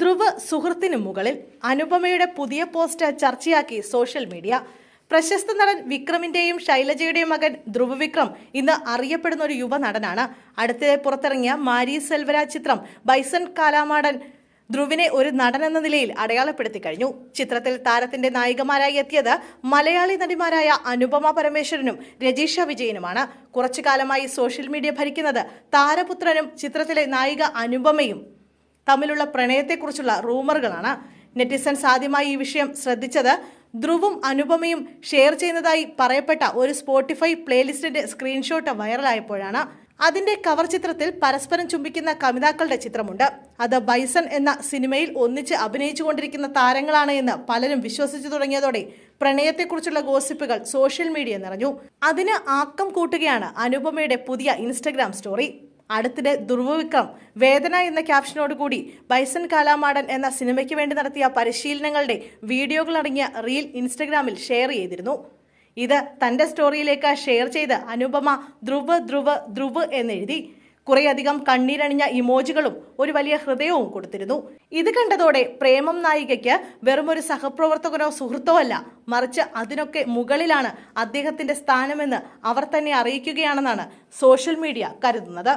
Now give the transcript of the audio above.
ധ്രുവ് സുഹൃത്തിന് മുകളിൽ അനുപമയുടെ പുതിയ പോസ്റ്റ് ചർച്ചയാക്കി സോഷ്യൽ മീഡിയ. പ്രശസ്ത നടൻ വിക്രമിന്റെയും ശൈലജയുടെയും മകൻ ധ്രുവ് വിക്രം ഇന്ന് അറിയപ്പെടുന്ന ഒരു യുവ നടനാണ്. അടുത്തിടെ പുറത്തിറങ്ങിയ മാരി സെൽവരാജ് ചിത്രം ബൈസൺ കാലാമാടൻ ധ്രുവിനെ ഒരു നടൻ എന്ന നിലയിൽ അടയാളപ്പെടുത്തി കഴിഞ്ഞു. ചിത്രത്തിൽ താരത്തിന്റെ നായികമാരായി എത്തിയത് മലയാളി നടിമാരായ അനുപമ പരമേശ്വരനും രജീഷ വിജയനുമാണ്. കുറച്ചു കാലമായി സോഷ്യൽ മീഡിയ ഭരിക്കുന്നത് താരപുത്രനും ചിത്രത്തിലെ നായിക അനുപമയും തമ്മിലുള്ള പ്രണയത്തെക്കുറിച്ചുള്ള റൂമറുകളാണ്. നെറ്റിസൺസ് ആദ്യമായി ഈ വിഷയം ശ്രദ്ധിച്ചത് ധ്രുവും അനുപമയും ഷെയർ ചെയ്യുന്നതായി പറയപ്പെട്ട ഒരു സ്പോട്ടിഫൈ പ്ലേലിസ്റ്റിന്റെ സ്ക്രീൻഷോട്ട് വൈറലായപ്പോഴാണ്. അതിന്റെ കവർ ചിത്രത്തിൽ പരസ്പരം ചുംബിക്കുന്ന കമിതാക്കളുടെ ചിത്രമുണ്ട്. അത് ബൈസൺ എന്ന സിനിമയിൽ ഒന്നിച്ച് അഭിനയിച്ചുകൊണ്ടിരിക്കുന്ന താരങ്ങളാണ് എന്ന് പലരും വിശ്വസിച്ചു തുടങ്ങിയതോടെ പ്രണയത്തെക്കുറിച്ചുള്ള ഗോസിപ്പുകൾ സോഷ്യൽ മീഡിയ നിറഞ്ഞു. അതിന് ആക്കം കൂട്ടുകയാണ് അനുപമയുടെ പുതിയ ഇൻസ്റ്റഗ്രാം സ്റ്റോറി. അടുത്തിടെ ധ്രുവ് വിക്രം വേദന എന്ന ക്യാപ്ഷനോടുകൂടി ബൈസൺ കാലാമാടൻ എന്ന സിനിമയ്ക്ക് വേണ്ടി നടത്തിയ പരിശീലനങ്ങളുടെ വീഡിയോകളടങ്ങിയ റീൽ ഇൻസ്റ്റഗ്രാമിൽ ഷെയർ ചെയ്തിരുന്നു. ഇത് തന്റെ സ്റ്റോറിയിലേക്ക് ഷെയർ ചെയ്ത് അനുപമ ധ്രുവ് ധ്രുവ് ധ്രുവ് എന്നെഴുതി കുറേയധികം കണ്ണീരണിഞ്ഞ ഇമോജികളും ഒരു വലിയ ഹൃദയവും കൊടുത്തിരുന്നു. ഇത് കണ്ടതോടെ പ്രേമം നായികയ്ക്ക് വെറുമൊരു സഹപ്രവർത്തകനോ സുഹൃത്തോ അല്ല, മറിച്ച് അതിനൊക്കെ മുകളിലാണ് അദ്ദേഹത്തിന്റെ സ്ഥാനമെന്ന് അവർ തന്നെ അറിയിക്കുകയാണെന്നാണ് സോഷ്യൽ മീഡിയ കരുതുന്നത്.